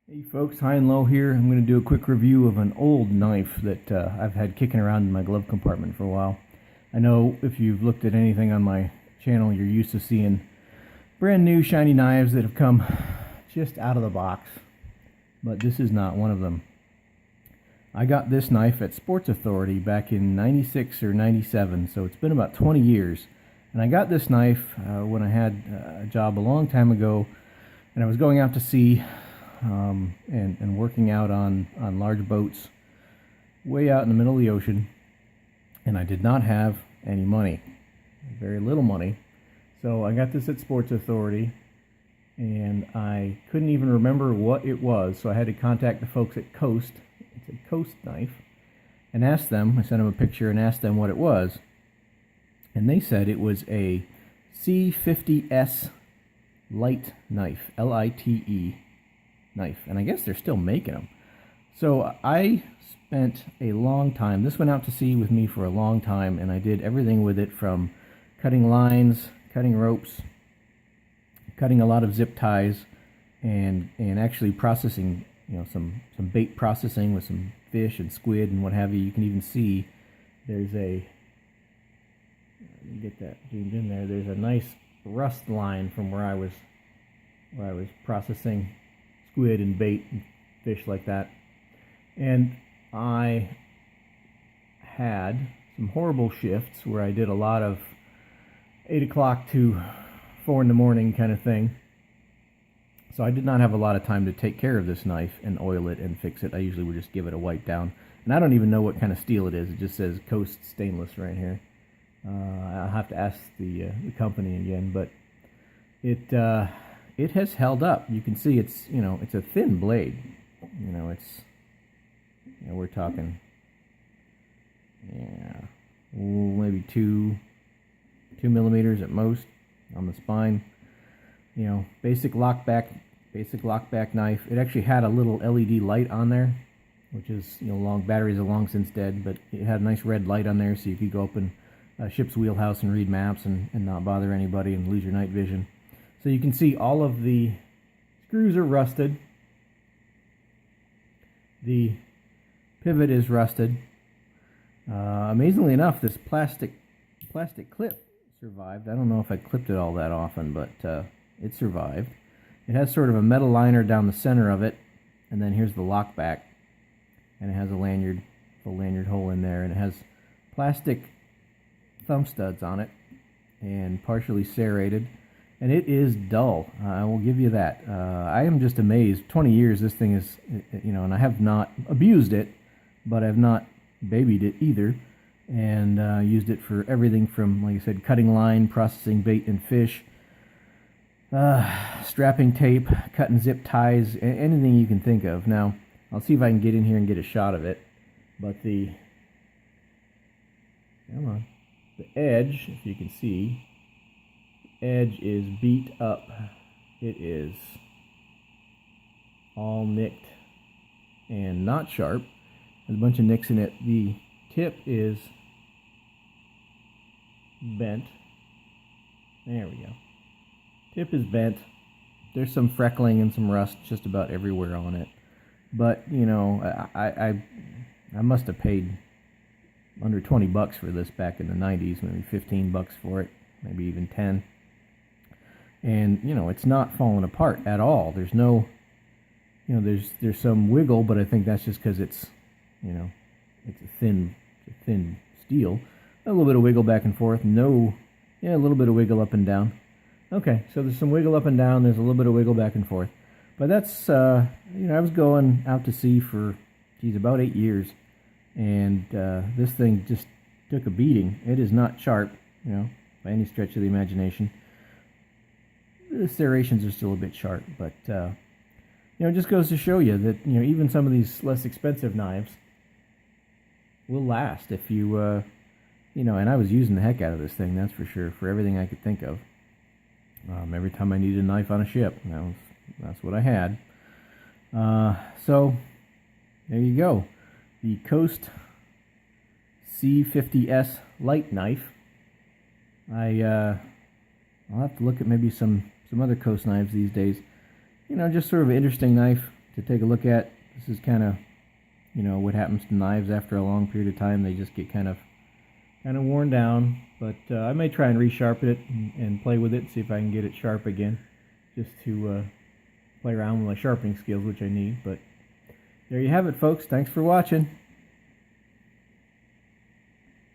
Hey folks, high and low here. I'm going to do a quick review of an old knife that I've had kicking around in my glove compartment for a while. I know if you've looked at anything on my channel, you're used to seeing brand new shiny knives that have come just out of the box, but this is not one of them. I got this knife at Sports Authority back in 96 or 97, so it's been about 20 years. And I got this knife when I had a job a long time ago, and I was going out to sea and working out on large boats way out in the middle of the ocean, and I did not have any money, very little money. So I got this at Sports Authority, and I couldn't even remember what it was, so I had to contact the folks at Coast. It's a Coast knife, and asked them. I sent them a picture and asked them what it was, and they said it was a C50S lite knife, Lite knife, and I guess they're still making them. So I spent a long time, this went out to sea with me for a long time, and I did everything with it from cutting lines, cutting ropes, cutting a lot of zip ties, and actually processing, some bait processing with some fish and squid and what have you. You can even see there's a, let me get that zoomed in there, there's a nice rust line from where I was processing squid and bait and fish like that. And I had some horrible shifts where I did a lot of 8 o'clock to 4 in the morning kind of thing. So I did not have a lot of time to take care of this knife and oil it and fix it. I usually would just give it a wipe down. And I don't even know what kind of steel it is. It just says Coast Stainless right here. I'll have to ask the company again, but it has held up. You can see it's it's a thin blade. We're talking maybe 2 millimeters at most on the spine. Basic lockback knife. It actually had a little LED light on there, which is long. Batteries are long since dead, but it had a nice red light on there, so you could go up in a ship's wheelhouse and read maps and not bother anybody and lose your night vision. So you can see all of the screws are rusted. The pivot is rusted. Amazingly enough, this plastic clip survived. I don't know if I clipped it all that often, but it survived. It has sort of a metal liner down the center of it, and then here's the lock back, and it has a lanyard, full lanyard hole in there, and it has plastic thumb studs on it, and partially serrated. And it is dull. I will give you that. I am just amazed. 20 years this thing is, and I have not abused it, but I've not babied it either, and used it for everything from, like I said, cutting line, processing bait and fish, strapping tape, cutting zip ties, anything you can think of. Now, I'll see if I can get in here and get a shot of it, but the edge, if you can see, edge is beat up. It is all nicked and not sharp. There's a bunch of nicks in it. The tip is bent. There we go. Tip is bent. There's some freckling and some rust just about everywhere on it. But I must have paid under 20 bucks for this back in the 90s, maybe 15 bucks for it, maybe even 10. And it's not falling apart at all. There's no, there's some wiggle, but I think that's just because it's it's a thin steel. A little bit of wiggle back and forth. A little bit of wiggle up and down. Okay, so there's some wiggle up and down. There's a little bit of wiggle back and forth. But that's I was going out to sea for about 8 years, and this thing just took a beating. It is not sharp, by any stretch of the imagination. The serrations are still a bit sharp, but it just goes to show you that even some of these less expensive knives will last if you and I was using the heck out of this thing, that's for sure, for everything I could think of. Every time I needed a knife on a ship, that's what I had. So there you go, the Coast C50S light knife. I'll have to look at maybe some other Coast knives these days. Just sort of an interesting knife to take a look at. This is kind of, you know, what happens to knives after a long period of time. They just get kind of worn down. But I may try and resharpen it and play with it, see if I can get it sharp again, just to play around with my sharpening skills, which I need. But there you have it, folks. Thanks for watching.